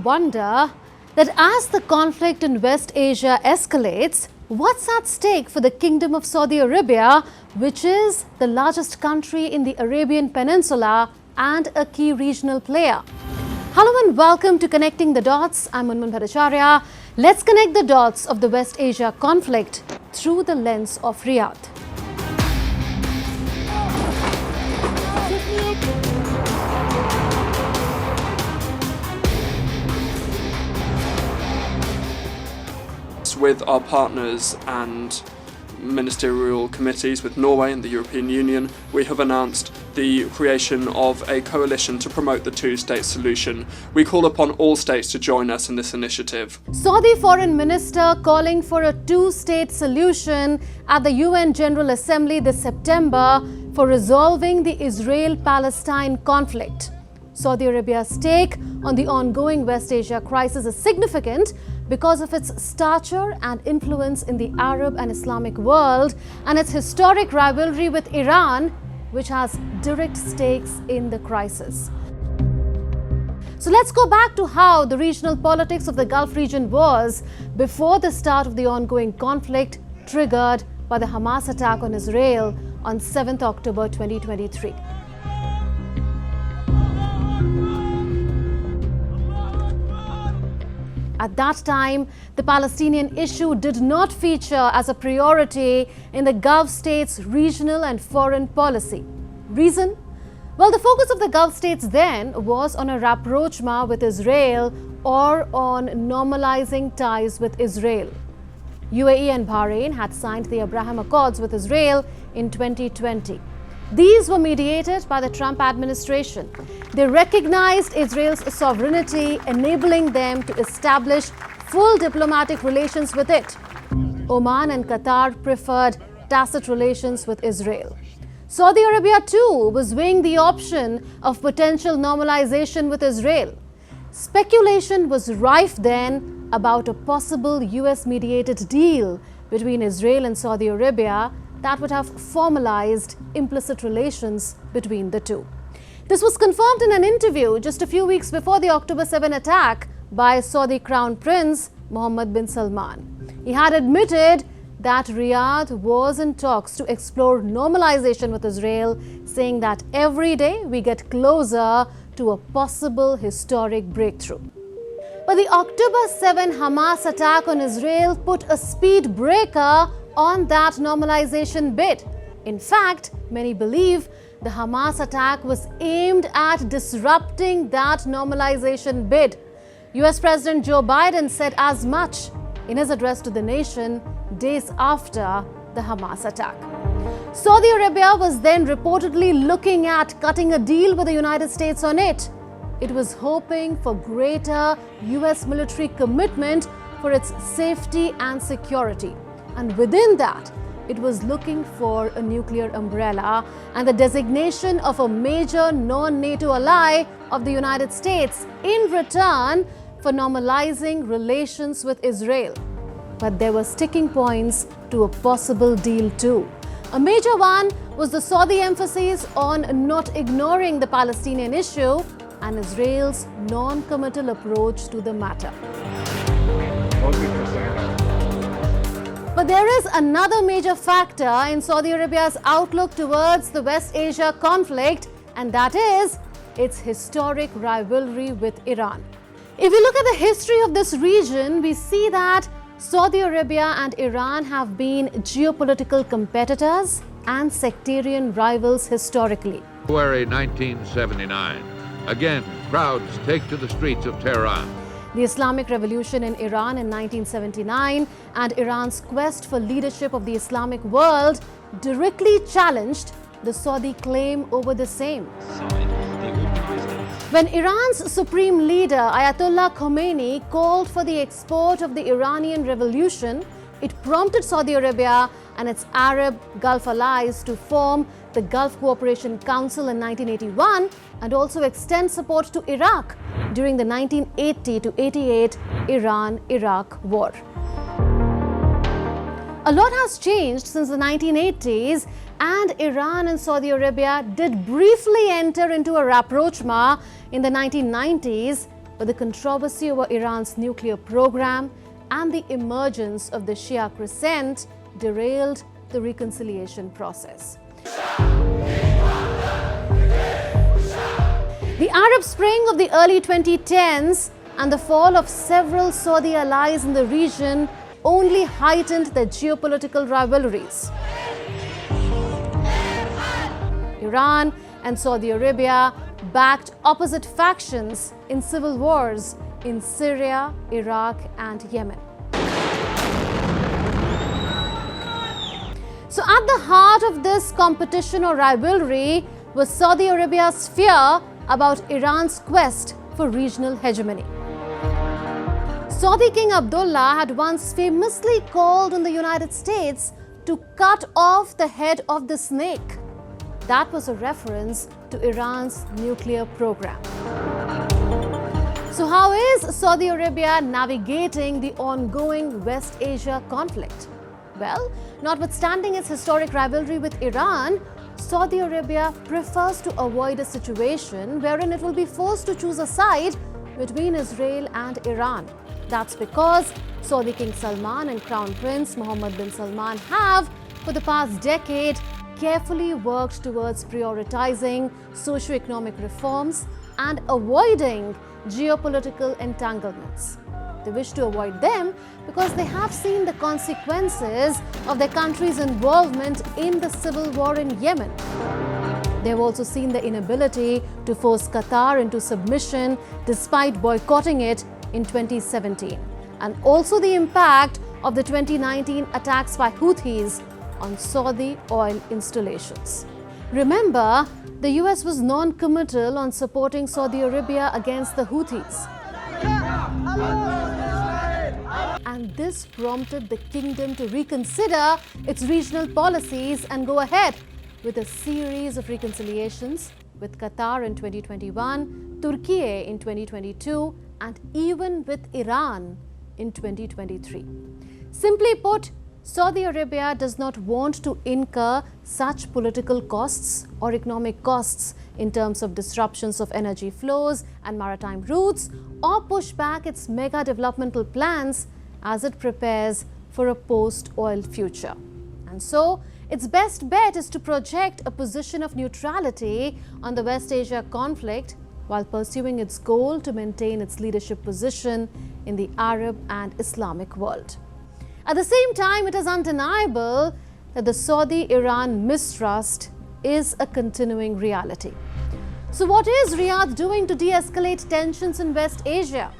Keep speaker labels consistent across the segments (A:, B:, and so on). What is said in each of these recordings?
A: wonder that as the conflict in West Asia escalates, what's at stake for the Kingdom of Saudi Arabia, which is the largest country in the Arabian Peninsula and a key regional player? Hello and welcome to Connecting the Dots. I'm Munmun Bhattacharya. Let's connect the dots of the West Asia conflict through the lens of Riyadh.
B: With our partners and ministerial committees with Norway and the European Union, we have announced the creation of a coalition to promote the two-state solution. We call upon all states to join us in this initiative.
A: Saudi Foreign Minister calling for a two-state solution at the UN General Assembly this September for resolving the Israel-Palestine conflict. Saudi Arabia's take on the ongoing West Asia crisis is significant because of its stature and influence in the Arab and Islamic world and its historic rivalry with Iran, which has direct stakes in the crisis. So let's go back to how the regional politics of the Gulf region was before the start of the ongoing conflict triggered by the Hamas attack on Israel on 7th October 2023. At that time, the Palestinian issue did not feature as a priority in the Gulf states' regional and foreign policy. Reason? Well, the focus of the Gulf states then was on a rapprochement with Israel or on normalizing ties with Israel. UAE and Bahrain had signed the Abraham Accords with Israel in 2020. These were mediated by the Trump administration. They recognized Israel's sovereignty, enabling them to establish full diplomatic relations with it. Oman and Qatar preferred tacit relations with Israel. Saudi Arabia too was weighing the option of potential normalization with Israel. Speculation was rife then about a possible US-mediated deal between Israel and Saudi Arabia that would have formalized implicit relations between the two. This was confirmed in an interview just a few weeks before the October 7 attack by Saudi Crown Prince Mohammed bin Salman. He had admitted that Riyadh was in talks to explore normalization with Israel, saying that every day we get closer to a possible historic breakthrough. But the October 7 Hamas attack on Israel put a speed breaker on that normalization bid. In fact, many believe the Hamas attack was aimed at disrupting that normalization bid. US President Joe Biden said as much in his address to the nation days after the Hamas attack. Saudi Arabia was then reportedly looking at cutting a deal with the United States on it. It was hoping for greater US military commitment for its safety and security. And within that, it was looking for a nuclear umbrella and the designation of a major non-NATO ally of the United States in return for normalizing relations with Israel. But there were sticking points to a possible deal too. A major one was the Saudi emphasis on not ignoring the Palestinian issue and Israel's non-committal approach to the matter. But there is another major factor in Saudi Arabia's outlook towards the West Asia conflict, and that is its historic rivalry with Iran. If we look at the history of this region, we see that Saudi Arabia and Iran have been geopolitical competitors and sectarian rivals historically.
C: February 1979. Again, crowds take to the streets of Tehran.
A: The Islamic Revolution in Iran in 1979 and Iran's quest for leadership of the Islamic world directly challenged the Saudi claim over the same. When Iran's supreme leader Ayatollah Khomeini called for the export of the Iranian Revolution, it prompted Saudi Arabia and its Arab Gulf allies to form the Gulf Cooperation Council in 1981 and also extend support to Iraq during the 1980-88 Iran-Iraq war. A lot has changed since the 1980s, and Iran and Saudi Arabia did briefly enter into a rapprochement in the 1990s but the controversy over Iran's nuclear program and the emergence of the Shia crescent derailed the reconciliation process. The Arab Spring of the early 2010s and the fall of several Saudi allies in the region only heightened their geopolitical rivalries. Iran and Saudi Arabia backed opposite factions in civil wars in Syria, Iraq, and Yemen. So at the heart of this competition or rivalry was Saudi Arabia's fear about Iran's quest for regional hegemony. Saudi King Abdullah had once famously called on the United States to cut off the head of the snake. That was a reference to Iran's nuclear program. So how is Saudi Arabia navigating the ongoing West Asia conflict? Well, notwithstanding its historic rivalry with Iran, Saudi Arabia prefers to avoid a situation wherein it will be forced to choose a side between Israel and Iran. That's because Saudi King Salman and Crown Prince Mohammed bin Salman have, for the past decade, carefully worked towards prioritizing socioeconomic reforms and avoiding geopolitical entanglements. They wish to avoid them because they have seen the consequences of their country's involvement in the civil war in Yemen. They have also seen the inability to force Qatar into submission despite boycotting it in 2017, and also the impact of the 2019 attacks by Houthis on Saudi oil installations. Remember, the US was non-committal on supporting Saudi Arabia against the Houthis. And this prompted the kingdom to reconsider its regional policies and go ahead with a series of reconciliations with Qatar in 2021, Turkey in 2022, and even with Iran in 2023. Simply put, Saudi Arabia does not want to incur such political costs or economic costs in terms of disruptions of energy flows and maritime routes, or push back its mega developmental plans as it prepares for a post-oil future. And so, its best bet is to project a position of neutrality on the West Asia conflict while pursuing its goal to maintain its leadership position in the Arab and Islamic world. At the same time, it is undeniable that the Saudi-Iran mistrust is a continuing reality. So what is Riyadh doing to de-escalate tensions in West Asia?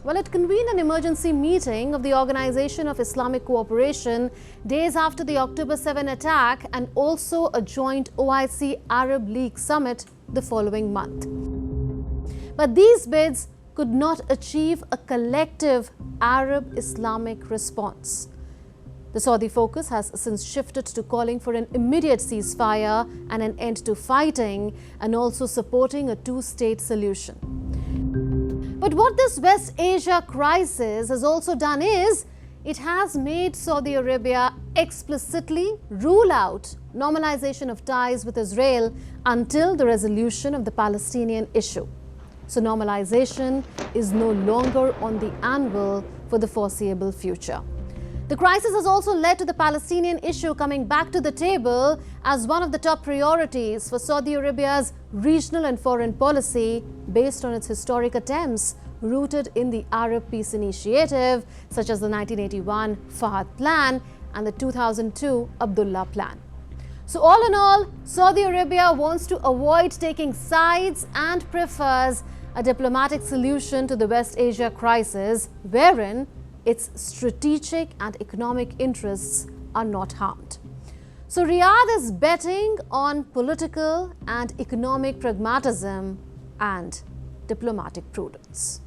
A: Well, it convened an emergency meeting of the Organization of Islamic Cooperation days after the October 7 attack, and also a joint OIC Arab League summit the following month. But these bids could not achieve a collective Arab Islamic response. The Saudi focus has since shifted to calling for an immediate ceasefire and an end to fighting, and also supporting a two-state solution. But what this West Asia crisis has also done is, it has made Saudi Arabia explicitly rule out normalization of ties with Israel until the resolution of the Palestinian issue. So normalization is no longer on the anvil for the foreseeable future. The crisis has also led to the Palestinian issue coming back to the table as one of the top priorities for Saudi Arabia's regional and foreign policy, based on its historic attempts rooted in the Arab Peace Initiative, such as the 1981 Fahd Plan and the 2002 Abdullah Plan. So all in all, Saudi Arabia wants to avoid taking sides and prefers a diplomatic solution to the West Asia crisis, wherein its strategic and economic interests are not harmed. So Riyadh is betting on political and economic pragmatism and diplomatic prudence.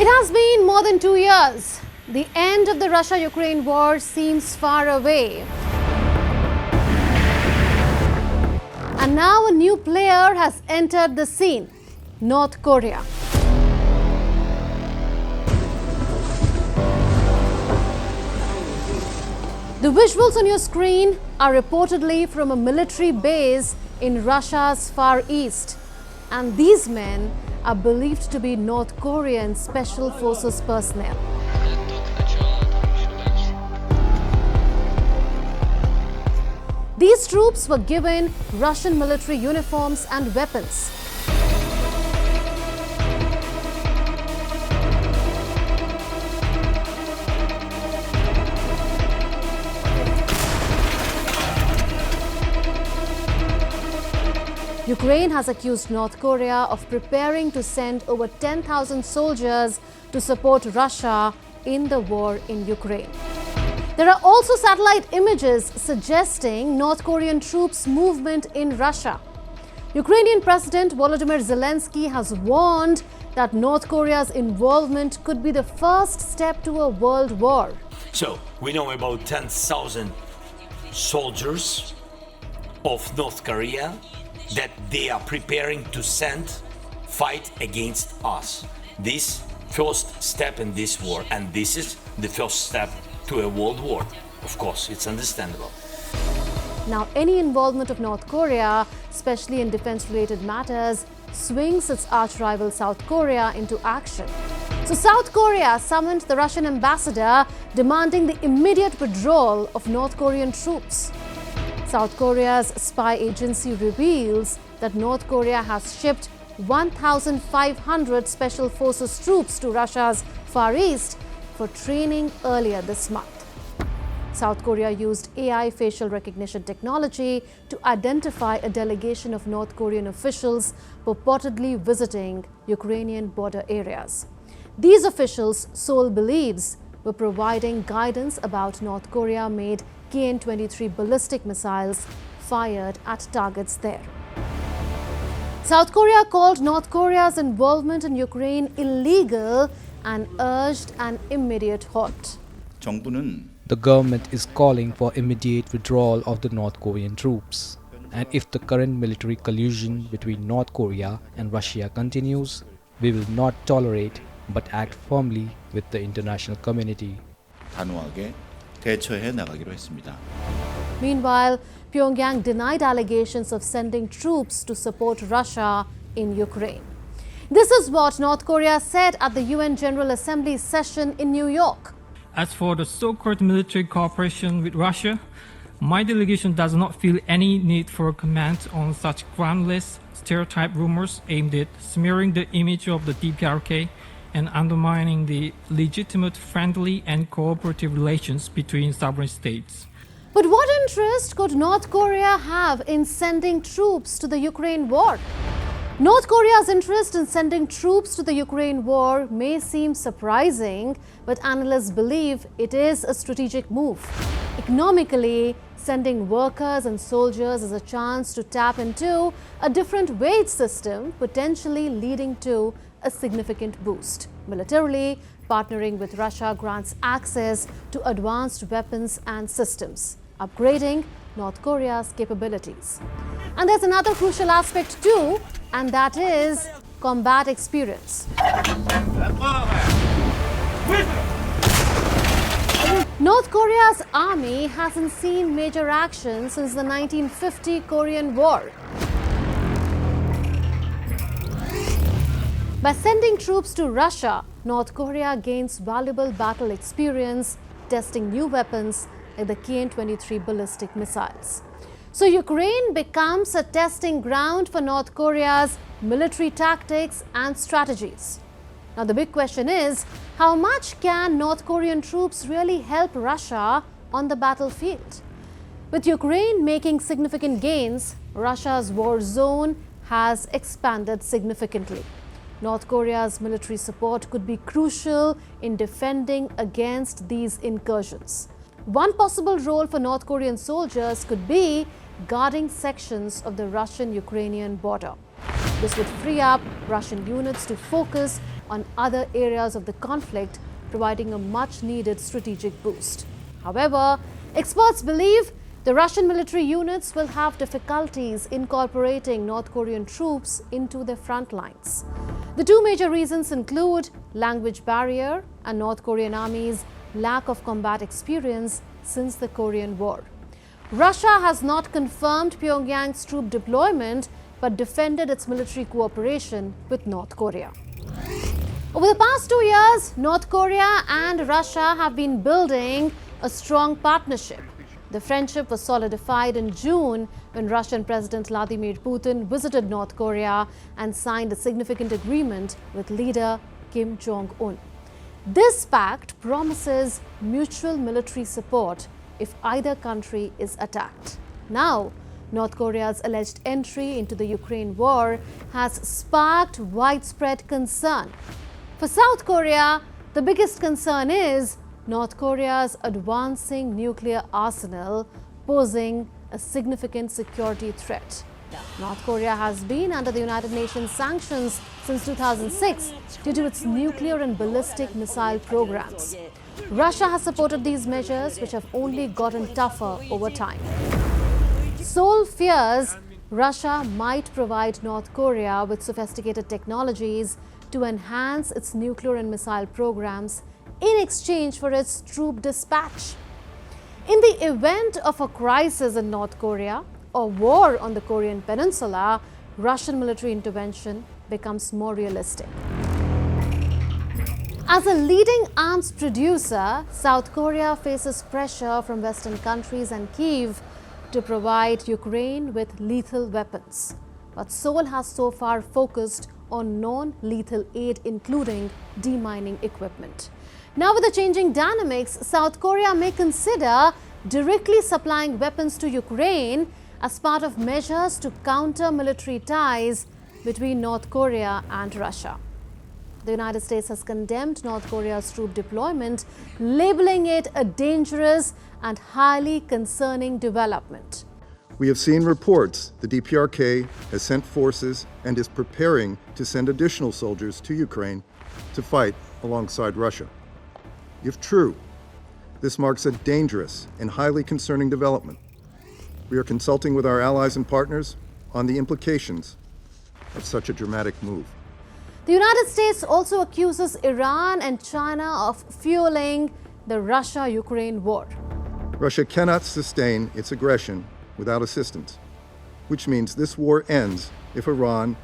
A: It has been more than 2 years. The end of the Russia-Ukraine war seems far away. And now a new player has entered the scene. North Korea. The visuals on your screen are reportedly from a military base in Russia's Far East, and these men are believed to be North Korean Special Forces personnel. These troops were given Russian military uniforms and weapons. Ukraine has accused North Korea of preparing to send over 10,000 soldiers to support Russia in the war in Ukraine. There are also satellite images suggesting North Korean troops' movement in Russia. Ukrainian President Volodymyr Zelensky has warned that North Korea's involvement could be the first step to a world war.
D: So, we know about 10,000 soldiers of North Korea that they are preparing to fight against us. This first step in this war, and this is the first step to a world war. Of course, it's understandable.
A: Now, any involvement of North Korea, especially in defense-related matters, swings its arch-rival South Korea into action. So South Korea summoned the Russian ambassador demanding the immediate withdrawal of North Korean troops. South Korea's spy agency reveals that North Korea has shipped 1,500 Special Forces troops to Russia's Far East for training earlier this month. South Korea used AI facial recognition technology to identify a delegation of North Korean officials purportedly visiting Ukrainian border areas. These officials, Seoul believes, were providing guidance about North Korea-made KN-23 ballistic missiles fired at targets there. South Korea called North Korea's involvement in Ukraine illegal and urged an immediate halt.
E: The government is calling for immediate withdrawal of the North Korean troops. And if the current military collusion between North Korea and Russia continues, we will not tolerate but act firmly with the international community.
A: Meanwhile, Pyongyang denied allegations of sending troops to support Russia in Ukraine. This is what North Korea said at the UN General Assembly session in New York.
F: As for the so-called military cooperation with Russia, my delegation does not feel any need for a comment on such groundless stereotype rumors aimed at smearing the image of the DPRK and undermining the legitimate friendly and cooperative relations between sovereign states.
A: But what interest could North Korea have in sending troops to the Ukraine war? North Korea's interest in sending troops to the Ukraine war may seem surprising, but analysts believe it is a strategic move. Economically, sending workers and soldiers is a chance to tap into a different wage system, potentially leading to a significant boost. Militarily, partnering with Russia grants access to advanced weapons and systems, upgrading North Korea's capabilities. And there's another crucial aspect too, and that is combat experience. North Korea's army hasn't seen major action since the 1950 Korean War. By sending troops to Russia, North Korea gains valuable battle experience testing new weapons like the KN-23 ballistic missiles. So Ukraine becomes a testing ground for North Korea's military tactics and strategies. Now the big question is, how much can North Korean troops really help Russia on the battlefield? With Ukraine making significant gains, Russia's war zone has expanded significantly. North Korea's military support could be crucial in defending against these incursions. One possible role for North Korean soldiers could be guarding sections of the Russian-Ukrainian border. This would free up Russian units to focus on other areas of the conflict, providing a much-needed strategic boost. However, experts believe The Russian military units will have difficulties incorporating North Korean troops into their front lines. The two major reasons include language barrier and North Korean Army's lack of combat experience since the Korean War. Russia has not confirmed Pyongyang's troop deployment but defended its military cooperation with North Korea. Over the past 2 years, North Korea and Russia have been building a strong partnership. The friendship was solidified in June when Russian President Vladimir Putin visited North Korea and signed a significant agreement with leader Kim Jong-un. This pact promises mutual military support if either country is attacked. Now, North Korea's alleged entry into the Ukraine war has sparked widespread concern. For South Korea, the biggest concern is North Korea's advancing nuclear arsenal posing a significant security threat. North Korea has been under the United Nations sanctions since 2006 due to its nuclear and ballistic missile programs. Russia has supported these measures, which have only gotten tougher over time. Seoul fears Russia might provide North Korea with sophisticated technologies to enhance its nuclear and missile programs in exchange for its troop dispatch. In the event of a crisis in North Korea or war on the Korean Peninsula, Russian military intervention becomes more realistic. As a leading arms producer, South Korea faces pressure from Western countries and Kyiv to provide Ukraine with lethal weapons. But Seoul has so far focused on non-lethal aid, including demining equipment. Now, with the changing dynamics, South Korea may consider directly supplying weapons to Ukraine as part of measures to counter military ties between North Korea and Russia. The United States has condemned North Korea's troop deployment, labeling it a dangerous and highly concerning development.
G: We have seen reports the DPRK has sent forces and is preparing to send additional soldiers to Ukraine to fight alongside Russia. If true, this marks a dangerous and highly concerning development. We are consulting with our allies and partners on the implications of such a dramatic move.
A: The United States also accuses Iran and China of fueling the Russia-Ukraine war.
G: Russia cannot sustain its aggression without assistance, which means this war ends if Iran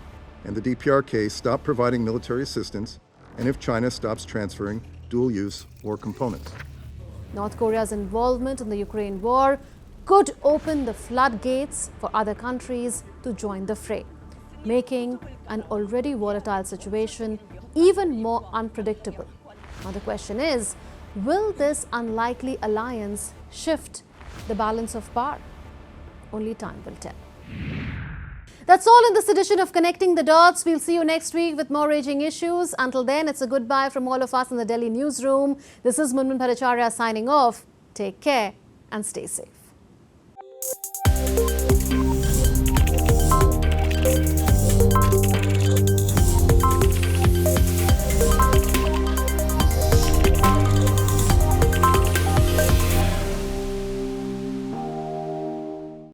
G: and the DPRK stop providing military assistance and if China stops transferring dual-use war components.
A: North Korea's involvement in the Ukraine war could open the floodgates for other countries to join the fray, making an already volatile situation even more unpredictable. Now the question is, will this unlikely alliance shift the balance of power? Only time will tell. That's all in this edition of Connecting the Dots. We'll see you next week with more raging issues. Until then, it's a goodbye from all of us in the Delhi newsroom. This is Munmun Bhattacharya signing off. Take care and stay safe.